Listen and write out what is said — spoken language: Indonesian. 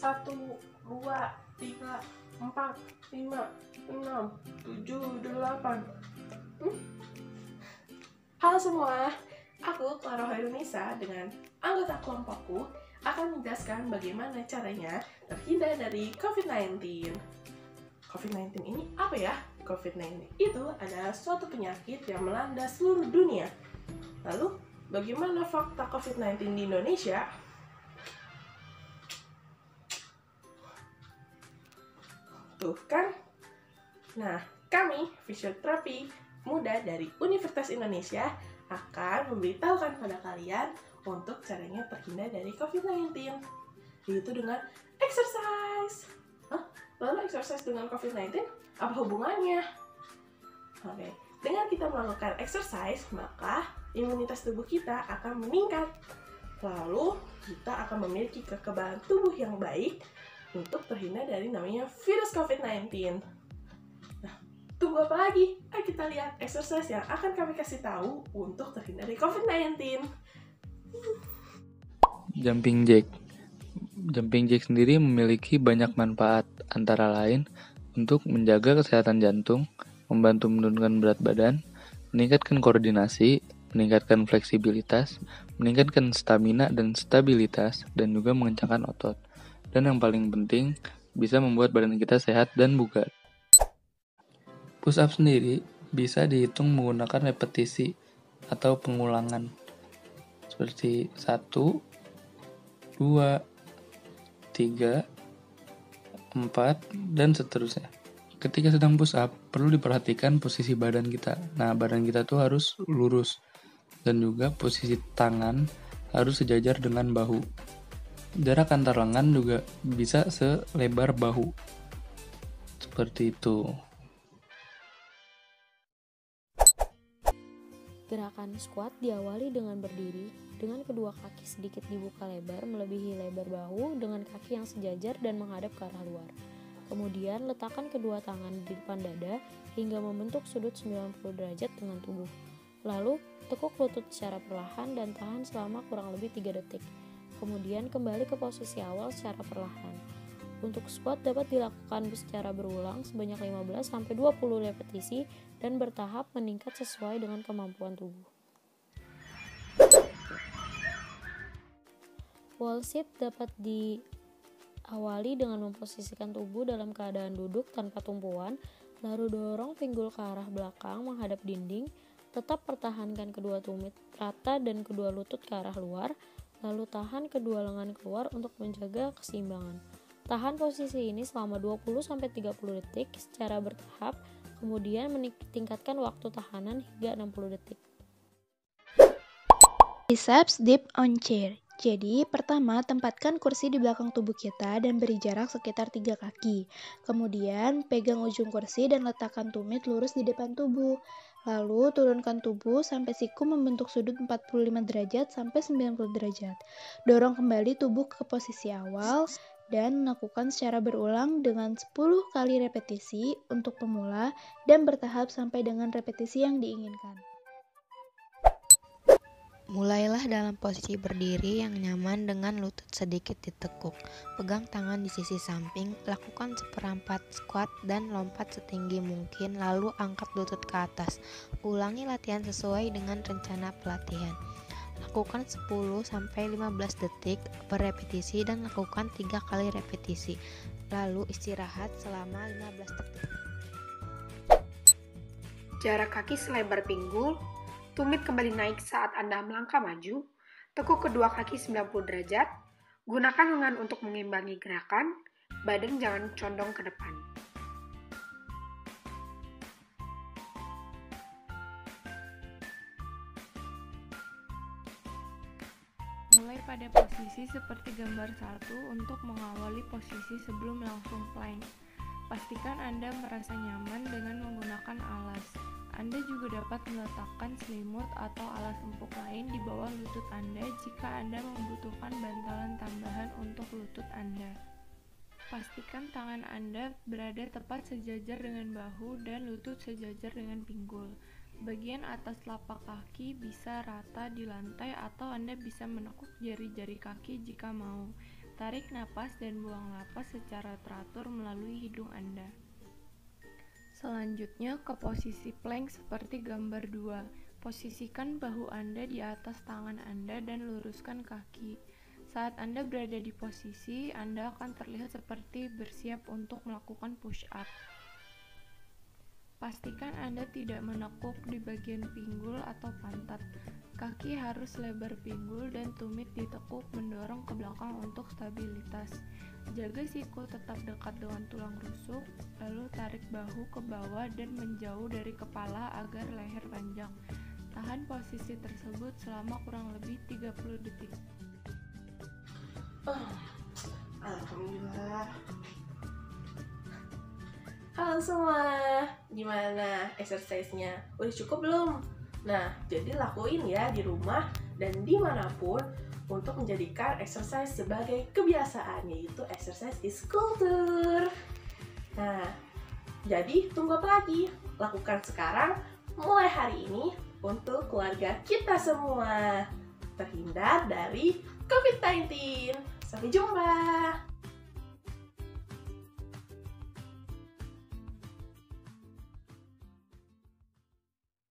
1, 2, 3, 4, 5, 6, 7, 8. Halo semua, aku Clara Hoirunisa dengan anggota kelompokku akan menjelaskan bagaimana caranya terhindar dari COVID-19. COVID-19 ini apa ya? COVID-19 itu adalah suatu penyakit yang melanda seluruh dunia. Lalu, bagaimana fakta COVID-19 di Indonesia? Tuh kan? Nah, kami fisioterapi muda dari Universitas Indonesia akan memberitahukan pada kalian untuk caranya terhindar dari COVID-19, yaitu dengan exercise. Lalu exercise dengan COVID-19 apa hubungannya? Oke, dengan kita melakukan exercise, maka imunitas tubuh kita akan meningkat. Lalu kita akan memiliki kekebalan tubuh yang baik untuk terhindar dari namanya virus COVID-19. Nah, tunggu apa lagi? Ayo kita lihat exercise yang akan kami kasih tahu untuk terhindar dari COVID-19. Jumping jack. Jumping jack sendiri memiliki banyak manfaat, antara lain untuk menjaga kesehatan jantung, membantu menurunkan berat badan, meningkatkan koordinasi, meningkatkan fleksibilitas, meningkatkan stamina dan stabilitas, dan juga mengencangkan otot. Dan yang paling penting, bisa membuat badan kita sehat dan bugar. Push up sendiri bisa dihitung menggunakan repetisi atau pengulangan seperti 1, 2, 3, 4, dan seterusnya. Ketika sedang push up, perlu diperhatikan posisi badan kita. Nah, badan kita tuh harus lurus, dan juga posisi tangan harus sejajar dengan bahu. Jarak antar lengan juga bisa selebar bahu. Seperti itu. Gerakan squat diawali dengan berdiri, dengan kedua kaki sedikit dibuka lebar melebihi lebar bahu dengan kaki yang sejajar dan menghadap ke arah luar. Kemudian letakkan kedua tangan di depan dada hingga membentuk sudut 90 derajat dengan tubuh. Lalu tekuk lutut secara perlahan dan tahan selama kurang lebih 3 detik. Kemudian kembali ke posisi awal secara perlahan. Untuk squat dapat dilakukan secara berulang sebanyak 15-20 repetisi dan bertahap meningkat sesuai dengan kemampuan tubuh. Wall sit dapat diawali dengan memposisikan tubuh dalam keadaan duduk tanpa tumpuan, lalu dorong pinggul ke arah belakang menghadap dinding, tetap pertahankan kedua tumit rata dan kedua lutut ke arah luar, lalu tahan kedua lengan keluar untuk menjaga keseimbangan. Tahan posisi ini selama 20-30 detik secara bertahap, kemudian meningkatkan waktu tahanan hingga 60 detik. Biceps dip on chair. Jadi, pertama tempatkan kursi di belakang tubuh kita dan beri jarak sekitar 3 kaki. Kemudian, pegang ujung kursi dan letakkan tumit lurus di depan tubuh. Lalu, turunkan tubuh sampai siku membentuk sudut 45 derajat sampai 90 derajat. Dorong kembali tubuh ke posisi awal dan lakukan secara berulang dengan 10 kali repetisi untuk pemula dan bertahap sampai dengan repetisi yang diinginkan. Mulailah dalam posisi berdiri yang nyaman dengan lutut sedikit ditekuk. Pegang tangan di sisi samping, lakukan seperempat squat dan lompat setinggi mungkin, lalu angkat lutut ke atas. Ulangi latihan sesuai dengan rencana pelatihan. Lakukan 10-15 detik per repetisi dan lakukan 3 kali repetisi. Lalu istirahat selama 15 detik. Jarak kaki selebar pinggul. Tumit kembali naik saat Anda melangkah maju, tekuk kedua kaki 90 derajat, gunakan lengan untuk mengimbangi gerakan, badan jangan condong ke depan. Mulai pada posisi seperti gambar 1 untuk mengawali posisi sebelum langsung plank. Pastikan Anda merasa nyaman dengan menggunakan alas. Anda juga dapat meletakkan selimut atau alas empuk lain di bawah lutut Anda jika Anda membutuhkan bantalan tambahan untuk lutut Anda. Pastikan tangan Anda berada tepat sejajar dengan bahu dan lutut sejajar dengan pinggul. Bagian atas telapak kaki bisa rata di lantai atau Anda bisa menekuk jari-jari kaki jika mau. Tarik napas dan buang napas secara teratur melalui hidung Anda. Selanjutnya ke posisi plank seperti gambar 2. Posisikan bahu Anda di atas tangan Anda dan luruskan kaki. Saat Anda berada di posisi, Anda akan terlihat seperti bersiap untuk melakukan push up. Pastikan Anda tidak menekuk di bagian pinggul atau pantat. Kaki harus lebar pinggul dan tumit ditekuk mendorong ke belakang untuk stabilitas. Jaga siku tetap dekat dengan tulang rusuk, lalu tarik bahu ke bawah dan menjauh dari kepala agar leher panjang. Tahan posisi tersebut selama kurang lebih 30 detik. Alhamdulillah. Halo semua, gimana exercise-nya? Udah cukup belum? Nah, jadi lakuin ya di rumah dan dimanapun untuk menjadikan exercise sebagai kebiasaan, yaitu exercise is culture. Nah, jadi tunggu apa lagi? Lakukan sekarang, mulai hari ini untuk keluarga kita semua. Terhindar dari COVID-19. Sampai jumpa!